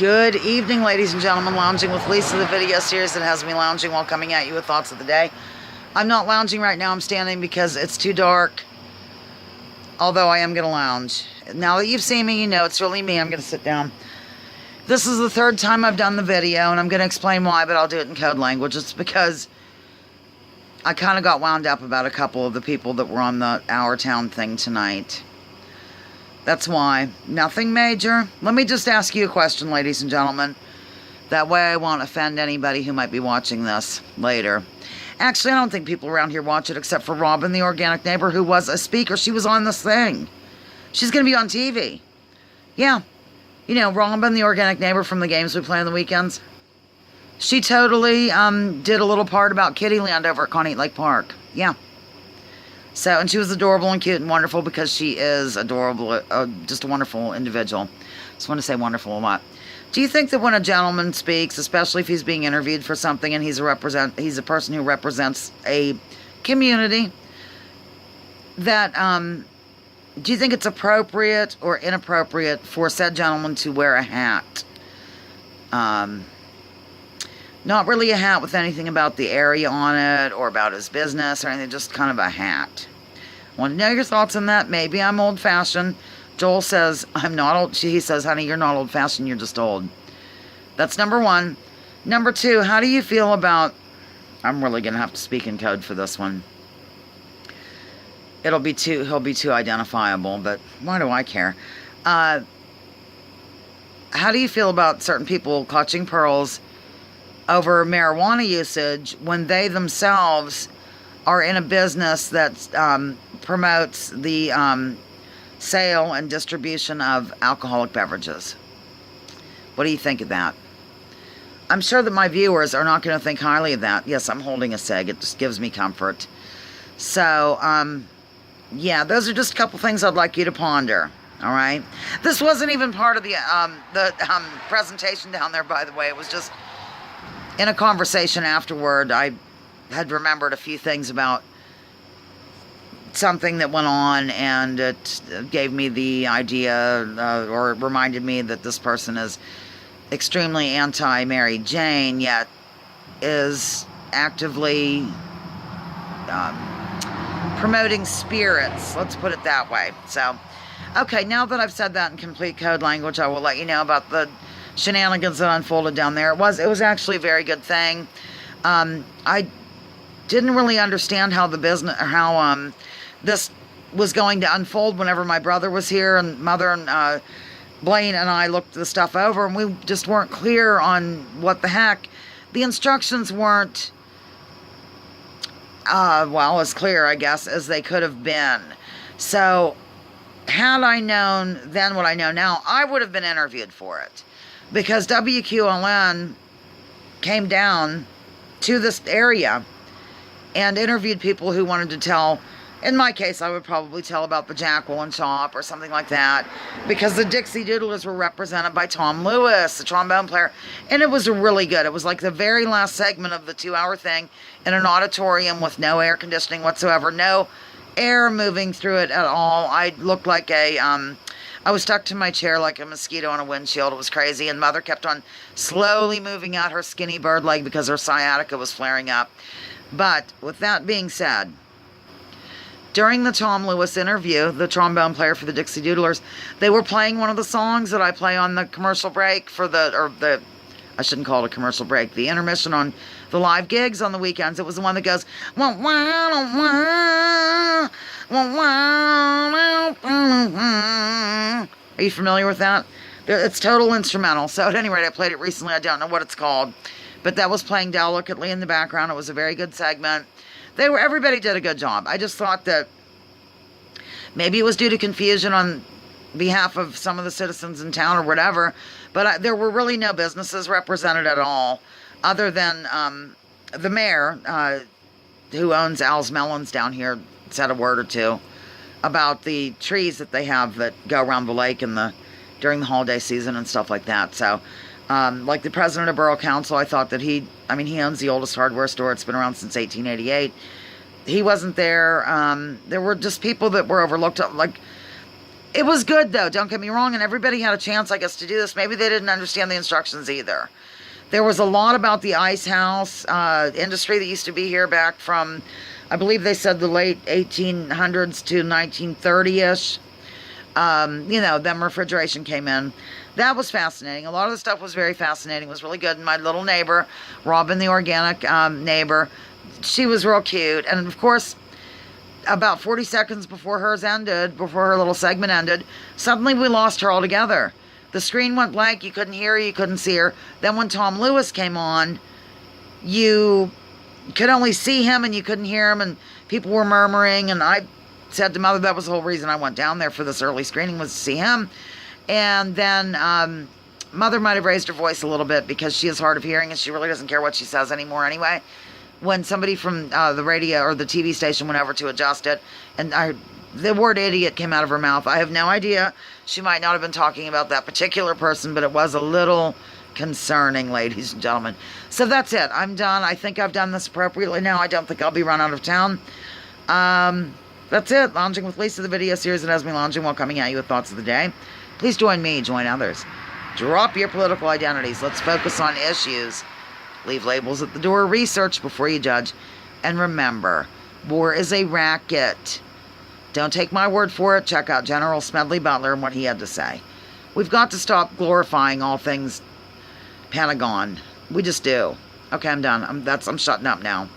Good evening, ladies and gentlemen. Lounging with Lisa, the video series that has me lounging while coming at you with thoughts of the day. I'm not lounging right now. I'm standing because it's too dark. Although I am going to lounge. Now that you've seen me, you know it's really me. I'm going to sit down. This is the third time I've done the video, and I'm going to explain why, but I'll do it in code language. It's because I kind of got wound up about a couple of the people that were on the Our Town thing tonight. That's why. Nothing major. Let me just ask you a question, ladies and gentlemen. That way I won't offend anybody who might be watching this later. Actually, I don't think people around here watch it except for Robin, the organic neighbor, who was a speaker. She was on this thing. She's going to be on TV. Yeah. You know, Robin, the organic neighbor from the games we play on the weekends. She totally did a little part about Kittyland over at Conneaut Lake Park. Yeah. So, and she was adorable and cute and wonderful because she is adorable, just a wonderful individual. Just want to say wonderful a lot. Do you think that when a gentleman speaks, especially if he's being interviewed for something and he's a person who represents a community, that, do you think it's appropriate or inappropriate for said gentleman to wear a hat? Not really a hat with anything about the area on it or about his business or anything, just kind of a hat. I want to know your thoughts on that. Maybe I'm old-fashioned. Joel says, I'm not old. He says, honey, you're not old-fashioned, you're just old. That's number one. Number two, how do you feel about... I'm really going to have to speak in code for this one. He'll be too identifiable, but why do I care? How do you feel about certain people clutching pearls over marijuana usage when they themselves are in a business that promotes the sale and distribution of alcoholic beverages? What do you think of that? I'm sure that my viewers are not going to think highly of that. Yes, I'm holding a cig. It just gives me comfort. So, yeah, those are just a couple things I'd like you to ponder. All right? This wasn't even part of the presentation down there, by the way. It was just... in a conversation afterward, I had remembered a few things about something that went on, and it gave me the idea, or reminded me that this person is extremely anti-Mary Jane, yet is actively promoting spirits. Let's put it that way. So, okay, now that I've said that in complete code language, I will let you know about the shenanigans that unfolded down there. It was actually a very good thing. I didn't really understand how the business, or how this was going to unfold whenever my brother was here, and Mother and Blaine and I looked the stuff over, and we just weren't clear on what the heck. The instructions weren't well, as clear, I guess, as they could have been. So had I known then what I know now, I would have been interviewed for it. Because WQLN came down to this area and interviewed people who wanted to tell. In my case, I would probably tell about the Jacqueline Shop or something like that. Because the Dixie Doodlers were represented by Tom Lewis, the trombone player. And it was really good. It was like the very last segment of the 2-hour thing in an auditorium with no air conditioning whatsoever. No air moving through it at all. I looked like I was stuck to my chair like a mosquito on a windshield. It was crazy. And Mother kept on slowly moving out her skinny bird leg because her sciatica was flaring up. But with that being said, during the Tom Lewis interview, the trombone player for the Dixie Doodlers, they were playing one of the songs that I play on the commercial break for I shouldn't call it a commercial break, the intermission on the live gigs on the weekends. It was the one that goes, wah, wah, wah, wah, wah, wah. Are you familiar with that? It's total instrumental. So at any rate, I played it recently. I don't know what it's called. But that was playing delicately in the background. It was a very good segment. Everybody did a good job. I just thought that maybe it was due to confusion on behalf of some of the citizens in town or whatever. But there were really no businesses represented at all, other than the mayor, who owns Al's Melons down here, said a word or two about the trees that they have that go around the lake during the holiday season and stuff like that. So, like the president of Borough Council, I thought that he owns the oldest hardware store. It's been around since 1888. He wasn't there. There were just people that were overlooked. Like, It was good, though, don't get me wrong, and everybody had a chance, I guess, to do this. Maybe they didn't understand the instructions either. There was a lot about the ice house industry that used to be here back from, I believe they said the late 1800s to 1930-ish. You know, then refrigeration came in. That was fascinating. A lot of the stuff was very fascinating. It was really good. And my little neighbor, Robin, the organic neighbor, she was real cute. And, of course, about 40 seconds before hers ended, before her little segment ended, suddenly we lost her altogether. The screen went blank. You couldn't hear her. You couldn't see her. Then when Tom Lewis came on, you could only see him and you couldn't hear him. And people were murmuring. And I said to Mother, that was the whole reason I went down there for this early screening, was to see him. And then Mother might have raised her voice a little bit because she is hard of hearing and she really doesn't care what she says anymore anyway. When somebody from the radio or the TV station went over to adjust it, and the word idiot came out of her mouth. I have no idea. She might not have been talking about that particular person, but it was a little concerning, ladies and gentlemen. So that's it. I'm done. I think I've done this appropriately now. I don't think I'll be run out of town. That's it. Lounging with Lisa, the video series that has me lounging while coming at you with thoughts of the day. Please join me. Join others. Drop your political identities. Let's focus on issues. Leave labels at the door. Research before you judge. And remember, war is a racket. Don't take my word for it. Check out General Smedley Butler and what he had to say. We've got to stop glorifying all things Pentagon. We just do. Okay, I'm done. I'm shutting up now.